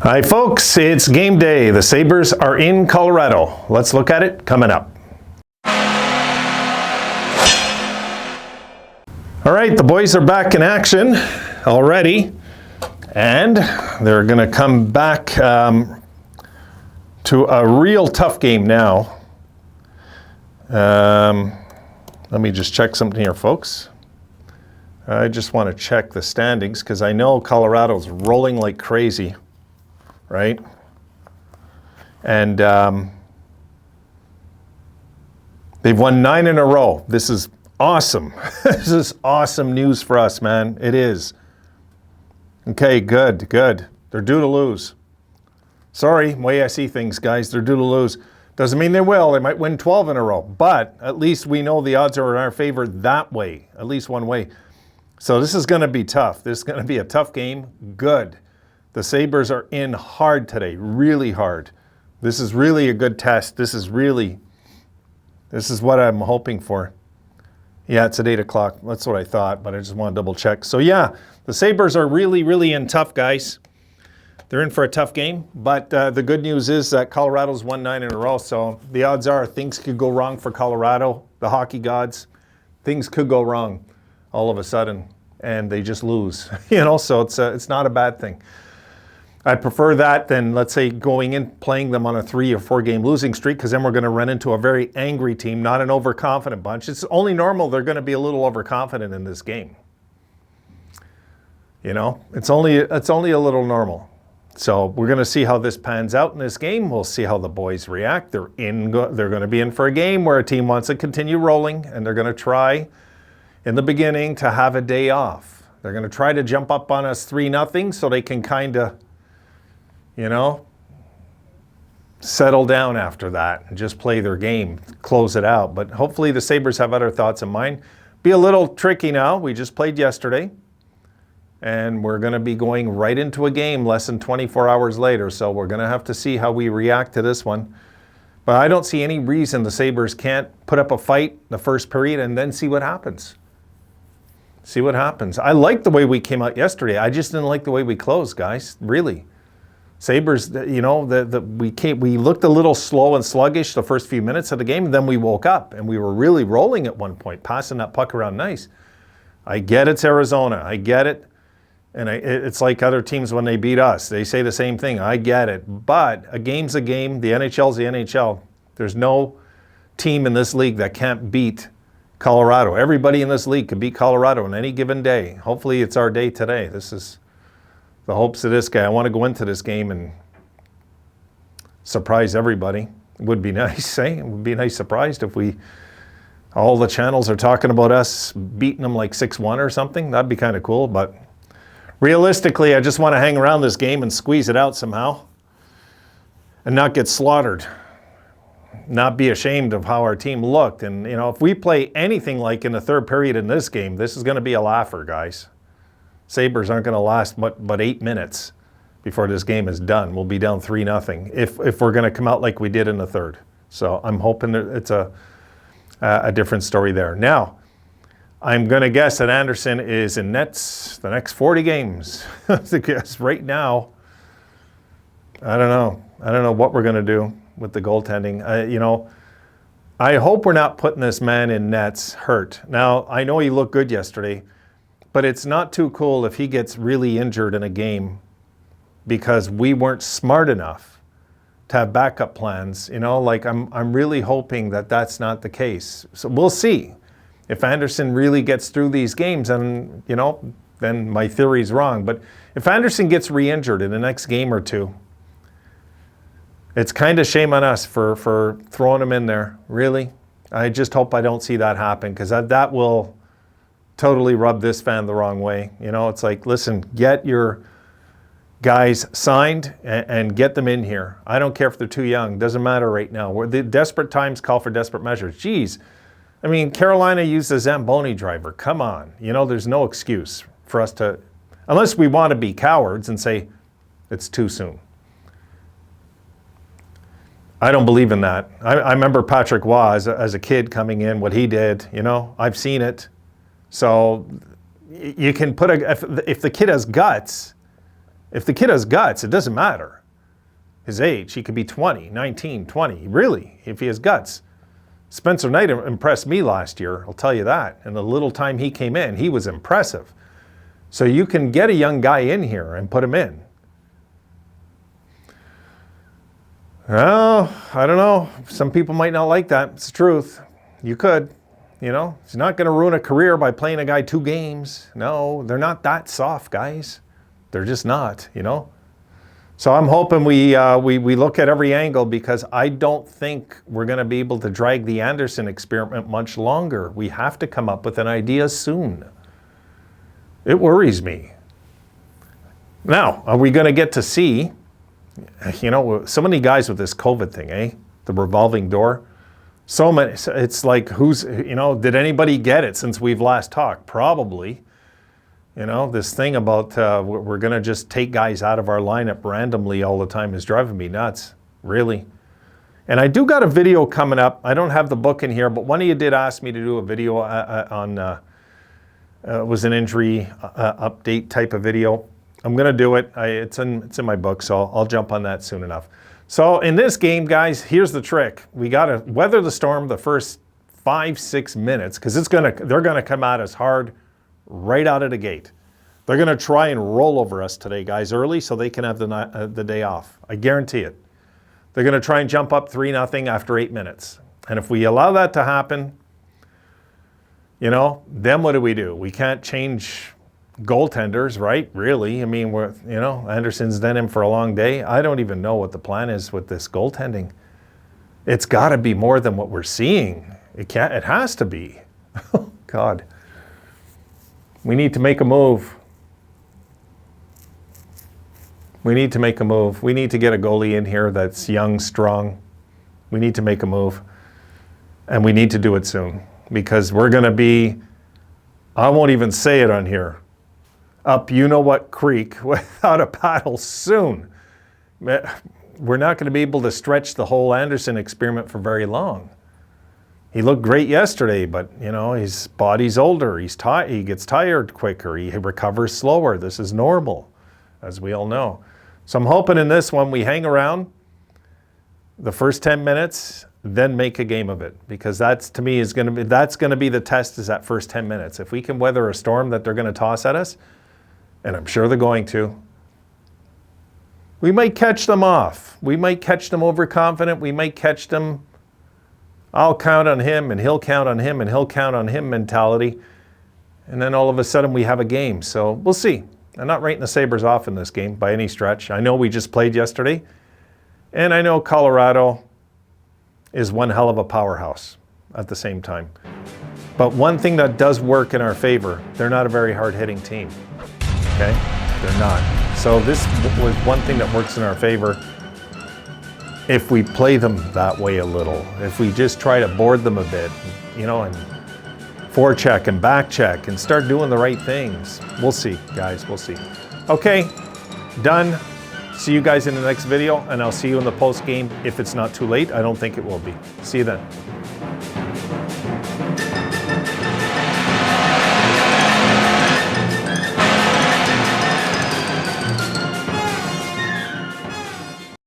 Hi folks, it's game day. The Sabres are in Colorado. Let's look at it coming up. All right, the boys are back in action already, and they're going to come back to a real tough game now. Let me just check something here, folks. I just want to check the standings because I know Colorado's rolling like crazy. Right? And they've won 9 in a row. This is awesome. This is awesome news for us, man. It is. Okay, good. They're due to lose. Sorry, way I see things, guys. They're due to lose. Doesn't mean they will. They might win 12 in a row. But at least we know the odds are in our favor that way. At least one way. So this is going to be tough. This is going to be a tough game. Good. The Sabres are in hard today, really hard. This is really a good test. This is what I'm hoping for. Yeah, it's at 8 o'clock. That's what I thought, but I just want to double check. So yeah, the Sabres are really in tough, guys. They're in for a tough game, but the good news is that Colorado's won 9 in a row, so the odds are things could go wrong for Colorado, the hockey gods. Things could go wrong all of a sudden, and they just lose. So it's not a bad thing. I prefer that than, let's say, going in, playing them on a 3 or 4 game losing streak, because then we're going to run into a very angry team, not an overconfident bunch. It's only normal they're going to be a little overconfident in this game. It's only a little normal. So we're going to see how this pans out in this game. We'll see how the boys react. They're going to be in for a game where a team wants to continue rolling, and they're going to try in the beginning to have a day off. They're going to try to jump up on us 3-0 so they can kind of settle down after that and just play their game, close it out. But hopefully the Sabres have other thoughts in mind. Be a little tricky now. We just played yesterday, and we're going to be going right into a game less than 24 hours later. So we're going to have to see how we react to this one. But I don't see any reason the Sabres can't put up a fight the first period and then see what happens. See what happens. I like the way we came out yesterday. I just didn't like the way we closed, guys. Really. Sabres, we looked a little slow and sluggish the first few minutes of the game, and then we woke up, and we were really rolling at one point, passing that puck around nice. I get it's Arizona. I get it. And it's like other teams when they beat us. They say the same thing. I get it. But a game's a game. The NHL's the NHL. There's no team in this league that can't beat Colorado. Everybody in this league can beat Colorado on any given day. Hopefully it's our day today. This is the hopes of this guy. I want to go into this game and surprise everybody. It would be nice, eh? It would be a nice surprise if all the channels are talking about us beating them like 6-1 or something. That'd be kind of cool, but realistically, I just want to hang around this game and squeeze it out somehow and not get slaughtered. Not be ashamed of how our team looked. And, if we play anything like in the third period in this game, this is going to be a laugher, guys. Sabres aren't going to last but 8 minutes before this game is done. We'll be down 3-0 if we're going to come out like we did in the third. So I'm hoping that it's a different story there. Now, I'm going to guess that Anderson is in nets the next 40 games. Because right now, I don't know. I don't know what we're going to do with the goaltending. I hope we're not putting this man in nets hurt. Now, I know he looked good yesterday, but it's not too cool if he gets really injured in a game because we weren't smart enough to have backup plans. I'm really hoping that that's not the case. So we'll see. If Anderson really gets through these games, and then my theory's wrong. But if Anderson gets re-injured in the next game or two, it's kind of shame on us for throwing him in there. Really, I just hope I don't see that happen, because that will totally rub this fan the wrong way. It's like, listen, get your guys signed and get them in here. I don't care if they're too young. Doesn't matter right now. The desperate times call for desperate measures. Geez. I mean, Carolina used the Zamboni driver. Come on. There's no excuse for us to, unless we want to be cowards and say it's too soon. I don't believe in that. I remember Patrick Waugh as a kid coming in, what he did. I've seen it. So you can put if the kid has guts, If the kid has guts, it doesn't matter. His age, he could be 20, 19, 20. Really, if he has guts. Spencer Knight impressed me last year, I'll tell you that. And the little time he came in, he was impressive. So you can get a young guy in here and put him in. Well, I don't know. Some people might not like that. It's the truth. You could. You know, he's not going to ruin a career by playing a guy 2 games. No, they're not that soft, guys. They're just not, you know. So I'm hoping we look at every angle, because I don't think we're going to be able to drag the Anderson experiment much longer. We have to come up with an idea soon. It worries me. Now, are we going to get to see, you know, so many guys with this COVID thing, eh? The revolving door. So many, it's like, who's, you know, did anybody get it since we've last talked? Probably. You know, this thing about we're going to just take guys out of our lineup randomly all the time is driving me nuts, really. And I do got a video coming up. I don't have the book in here, but one of you did ask me to do a video on, it was an injury update type of video. I'm going to do it. It's in my book, so I'll jump on that soon enough. So in this game, guys, here's the trick. We got to weather the storm the first 5-6 minutes, because they're gonna come at us hard right out of the gate. They're gonna try and roll over us today, guys, early, so they can have the day off. I guarantee it. They're gonna try and jump up 3-0 after 8 minutes. And if we allow that to happen, you know, then what do? We can't change goaltenders, right? Really? I mean, you know, Anderson's done him for a long day. I don't even know what the plan is with this goaltending. It's got to be more than what we're seeing. It has to be. Oh, God. We need to make a move. We need to make a move. We need to get a goalie in here that's young, strong. We need to make a move. And we need to do it soon, because we're going to be, I won't even say it on here, up you-know-what creek without a paddle soon. We're not going to be able to stretch the whole Anderson experiment for very long. He looked great yesterday, but, you know, his body's older. He gets tired quicker. He recovers slower. This is normal, as we all know. So I'm hoping in this one we hang around the first 10 minutes, then make a game of it, because that's, to me, that's going to be the test, is that first 10 minutes. If we can weather a storm that they're going to toss at us, and I'm sure they're going to, we might catch them off. We might catch them overconfident. We might catch them, I'll count on him, and he'll count on him, and he'll count on him mentality. And then all of a sudden we have a game. So we'll see. I'm not writing the Sabres off in this game by any stretch. I know we just played yesterday, and I know Colorado is one hell of a powerhouse at the same time. But one thing that does work in our favor, they're not a very hard-hitting team. Okay? They're not. So this was one thing that works in our favor. If we play them that way a little, if we just try to board them a bit, you know, and forecheck and back check and start doing the right things. We'll see, guys, we'll see. Okay, done. See you guys in the next video, and I'll see you in the post game if it's not too late. I don't think it will be. See you then.